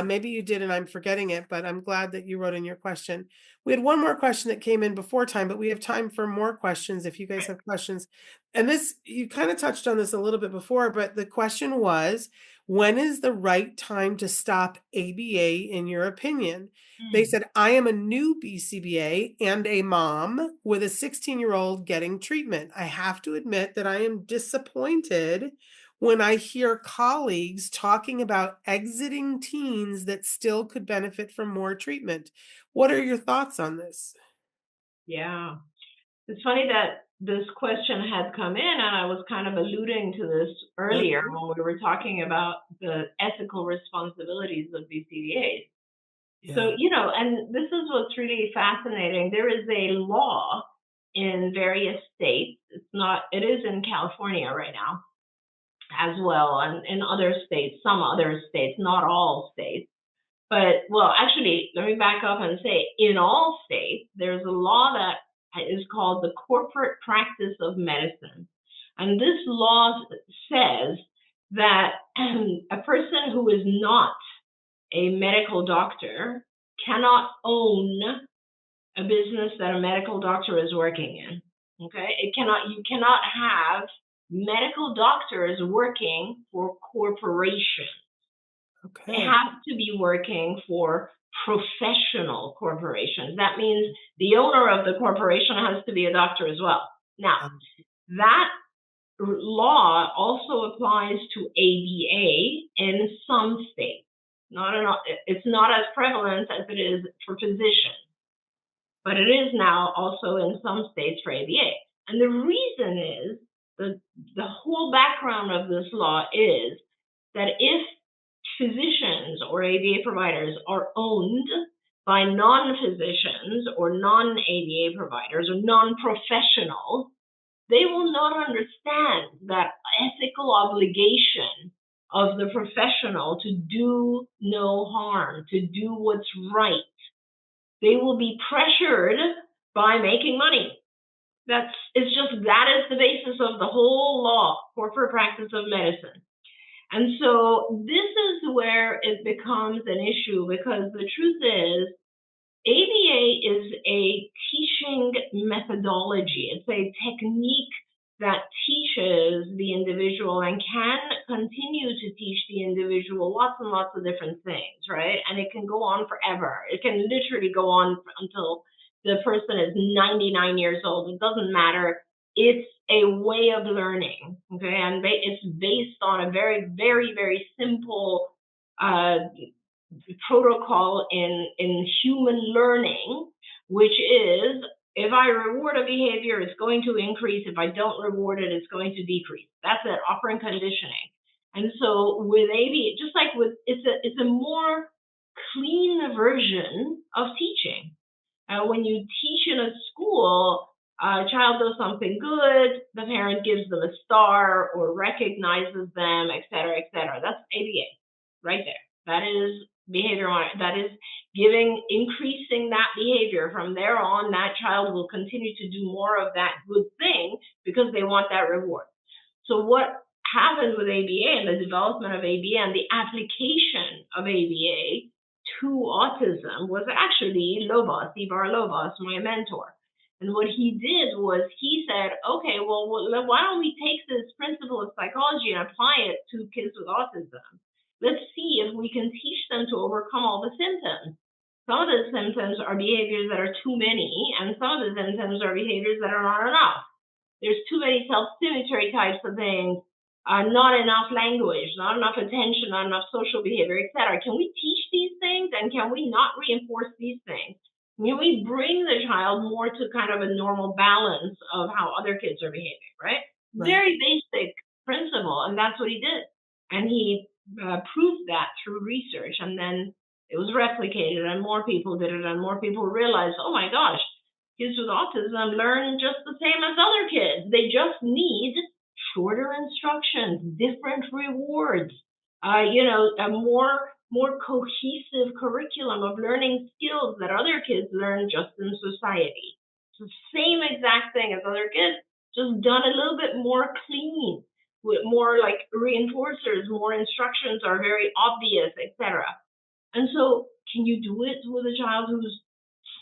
maybe you did and I'm forgetting it, but I'm glad that you wrote in your question. We had one more question that came in before time, but we have time for more questions if you guys have questions. And this, you kind of touched on this a little bit before, but the question was, When is the right time to stop ABA in your opinion? They Mm. said, I am a new BCBA and a mom with a 16-year-old getting treatment. I have to admit that I am disappointed when I hear colleagues talking about exiting teens that still could benefit from more treatment. What are your thoughts on this? Yeah. It's funny that this question had come in, and I was kind of alluding to this earlier Okay. when we were talking about the ethical responsibilities of BCBAs. So, Yeah. and this is what's really fascinating. There is a law in various states. It is in California right now as well, and in other states, some other states, not all states. But, well, actually, let me back up and say in all states, there's a law that is called the Corporate Practice of Medicine. And this law says that a person who is not a medical doctor cannot own a business that a medical doctor is working in. Okay? You cannot have medical doctors working for corporations. They Okay. have to be working for professional corporations. That means the owner of the corporation has to be a doctor as well. Now, Um, that law also applies to ABA in some states. It's not as prevalent as it is for physicians, but it is now also in some states for ABA. And the reason is the whole background of this law is that if physicians or ABA providers are owned by non-physicians or non-ABA providers or non-professionals, they will not understand that ethical obligation of the professional to do no harm, to do what's right. They will be pressured by making money. That is the basis of the whole law, corporate practice of medicine. And so this is where it becomes an issue, because the truth is ABA is a teaching methodology. It's a technique that teaches the individual and can continue to teach the individual lots and lots of different things, right? And it can go on forever. It can literally go on until the person is 99 years old. It doesn't matter. It's a way of learning, okay? And it's based on a very, very, very simple protocol in human learning, which is if I reward a behavior, it's going to increase. If I don't reward it, it's going to decrease. That's it, operant conditioning. And so with ABA, just like it's a more clean version of teaching. When you teach in a school, a child does something good, the parent gives them a star or recognizes them, et cetera, et cetera. That's ABA right there. That is behavior. That is increasing that behavior. From there on, that child will continue to do more of that good thing because they want that reward. So what happened with ABA and the development of ABA and the application of ABA to autism was actually Ivar Lobos, my mentor. And what he did was he said, okay, well, why don't we take this principle of psychology and apply it to kids with autism? Let's see if we can teach them to overcome all the symptoms. Some of the symptoms are behaviors that are too many, and some of the symptoms are behaviors that are not enough. There's too many self-stimulatory types of things, not enough language, not enough attention, not enough social behavior, etc. Can we teach these things, and can we not reinforce these things? Can we bring the child more to kind of a normal balance of how other kids are behaving, right? Very basic principle, and that's what he did. And he proved that through research, and then it was replicated, and more people did it, and more people realized, oh my gosh, kids with autism learn just the same as other kids. They just need shorter instructions, different rewards, a more cohesive curriculum of learning skills that other kids learn just in society. It's the same exact thing as other kids, just done a little bit more clean, with more like reinforcers, more instructions are very obvious, etc. And so can you do it with a child who's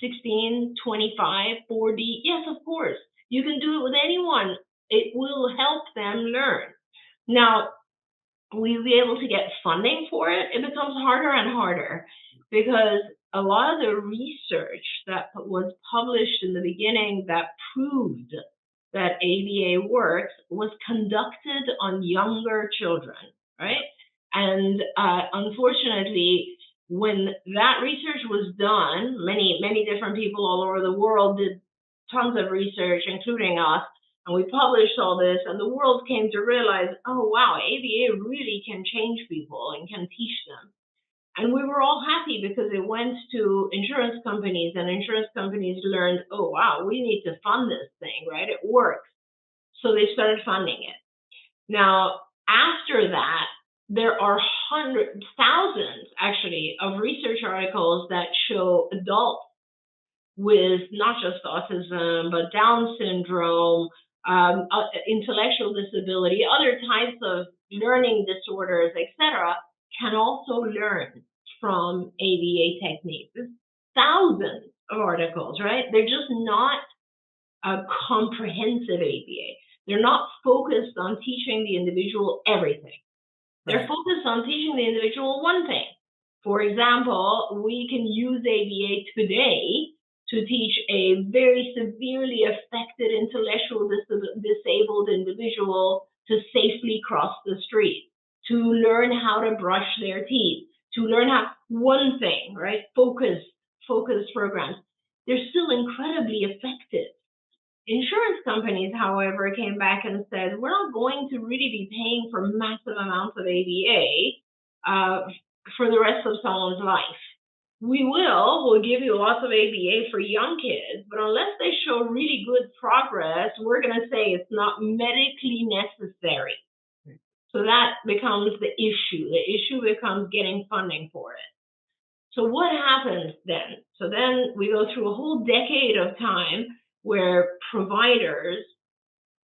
16, 25, 40? Yes, of course. You can do it with anyone. It will help them learn. Now, we be able to get funding for it, it becomes harder and harder because a lot of the research that was published in the beginning that proved that ABA works was conducted on younger children, right? And unfortunately, when that research was done, many different people all over the world did tons of research, including us, and we published all this, and the world came to realize, oh wow, ABA really can change people and can teach them. And we were all happy because it went to insurance companies, and insurance companies learned, oh wow, we need to fund this thing, right? It works. So they started funding it. Now, after that, there are hundreds, thousands actually, of research articles that show adults with not just autism, but Down syndrome, intellectual disability, other types of learning disorders, etc., can also learn from ABA techniques. There's thousands of articles, right? They're just not a comprehensive ABA. They're not focused on teaching the individual everything. They're focused on teaching the individual one thing. For example, we can use ABA today to teach a very severely affected intellectual disabled individual to safely cross the street, to learn how to brush their teeth, to learn how one thing, right? Focus programs. They're still incredibly effective. Insurance companies, however, came back and said, we're not going to really be paying for massive amounts of ABA for the rest of someone's life. We'll give you lots of ABA for young kids, but unless they show really good progress, we're going to say it's not medically necessary. So that becomes the issue. The issue becomes getting funding for it. So what happens then? So then we go through a whole decade of time where providers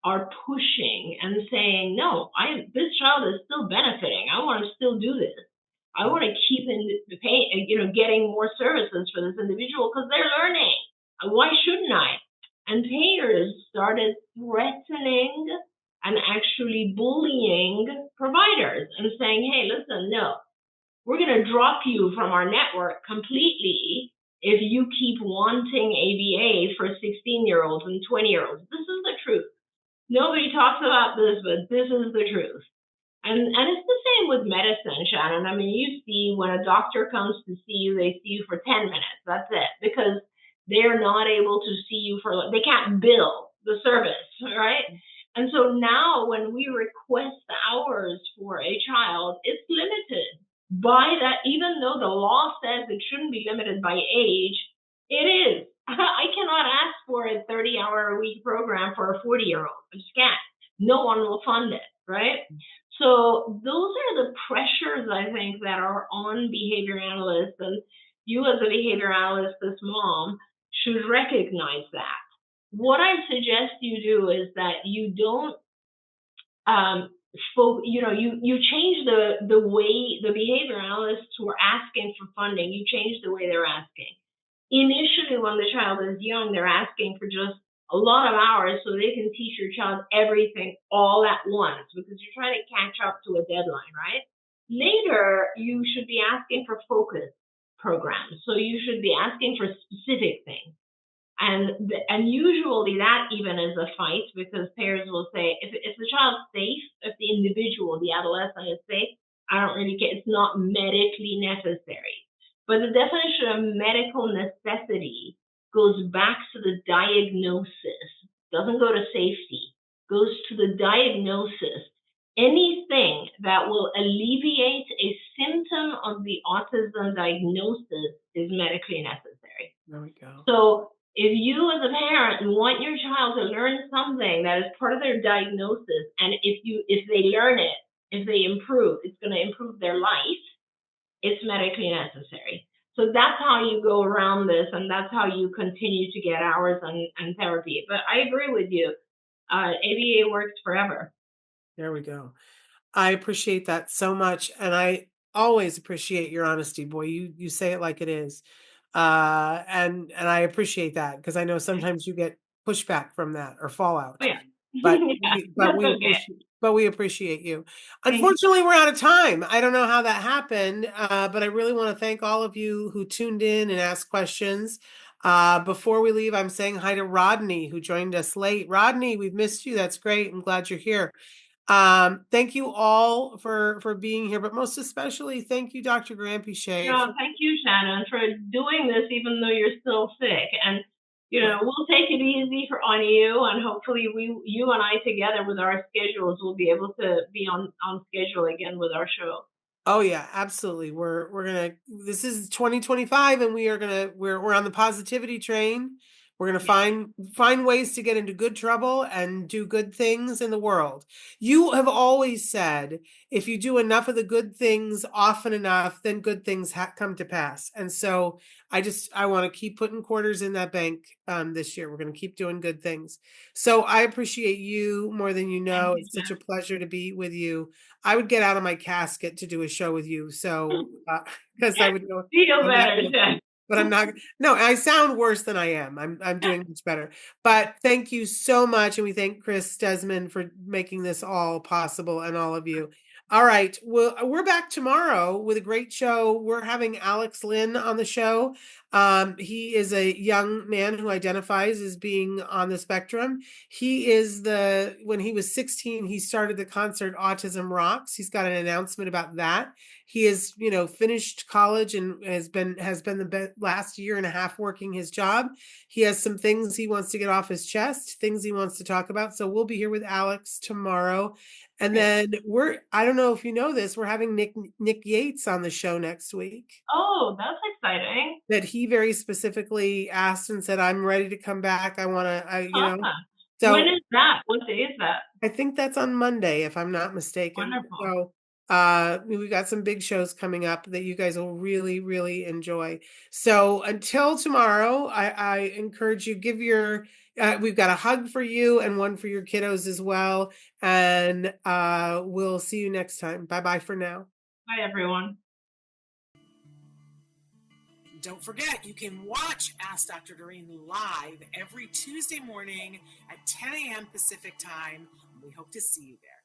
are pushing and saying, no, this child is still benefiting. I want to still do this. I want to keep getting more services for this individual because they're learning. Why shouldn't I? And payers started threatening and actually bullying providers and saying, hey, listen, no, we're going to drop you from our network completely if you keep wanting ABA for 16-year-olds and 20-year-olds. This is the truth. Nobody talks about this, but this is the truth. And it's the same with medicine, Shannon. I mean, you see when a doctor comes to see you, they see you for 10 minutes. That's it. Because they're not able to see you they can't bill the service, right? And so now when we request hours for a child, it's limited by that. Even though the law says it shouldn't be limited by age, it is. I cannot ask for a 30-hour-a-week program for a 40-year-old. I just can't. No one will fund it, right? So those are the pressures, I think, that are on behavior analysts, and you as a behavior analyst, this mom, should recognize that. What I suggest you do is that you don't you change the way the behavior analysts who are asking for funding, you change the way they're asking. Initially, when the child is young, they're asking for just a lot of hours so they can teach your child everything all at once because you're trying to catch up to a deadline, right? Later, you should be asking for focus programs. So you should be asking for specific things. And usually that even is a fight because parents will say, if the child's safe, if the individual, the adolescent is safe, I don't really care. It's not medically necessary. But the definition of medical necessity goes back to the diagnosis, doesn't go to safety, goes to the diagnosis. Anything that will alleviate a symptom of the autism diagnosis is medically necessary. There we go. So if you as a parent want your child to learn something that is part of their diagnosis, and if they learn it, if they improve, it's going to improve their life, it's medically necessary. So that's how you go around this, and that's how you continue to get hours and therapy. But I agree with you. ABA works forever. There we go. I appreciate that so much, and I always appreciate your honesty, boy. You say it like it is, and I appreciate that because I know sometimes you get pushback from that or fallout. Oh, yeah. But Yeah, but that's okay. but we appreciate you. Thank you. Unfortunately, we're out of time. I don't know how that happened, but I really want to thank all of you who tuned in and asked questions. Before we leave, I'm saying hi to Rodney, who joined us late. Rodney, we've missed you. That's great. I'm glad you're here. Thank you all for being here, but most especially, thank you, Dr. Granpeesheh. No, thank you, Shannon, for doing this even though you're still sick. And we'll take it easy on you, and hopefully you and I together with our schedules will be able to be on schedule again with our show. Oh yeah, absolutely. We're gonna. This is 2025, and we're on the positivity train. We're gonna find ways to get into good trouble and do good things in the world. You have always said if you do enough of the good things often enough, then good things come to pass. And so I want to keep putting quarters in that bank this year. We're gonna keep doing good things. So I appreciate you more than you know. Thank you, It's such a pleasure to be with you. I would get out of my casket to do a show with you. So, because I would go, Feel I'm not better, gonna- Shannon. but I'm not, no, I sound worse than I am. I'm doing much better, but thank you so much. And we thank Chris Desmond for making this all possible and all of you. All right. Well, we're back tomorrow with a great show. We're having Alex Lynn on the show. He is a young man who identifies as being on the spectrum. When he was 16, he started the concert Autism Rocks. He's got an announcement about that. He has, finished college and has been the last year and a half working his job. He has some things he wants to get off his chest, things he wants to talk about. So we'll be here with Alex tomorrow. And then I don't know if you know this, we're having Nick Yates on the show next week. Oh, that's exciting. That he very specifically asked and said, I'm ready to come back. I want to, So when is that? What day is that? I think that's on Monday, if I'm not mistaken. Wonderful. So we've got some big shows coming up that you guys will really, really enjoy. So until tomorrow, I encourage you, we've got a hug for you and one for your kiddos as well. And we'll see you next time. Bye-bye for now. Bye, everyone. Don't forget, you can watch Ask Dr. Doreen live every Tuesday morning at 10 a.m. Pacific time. We hope to see you there.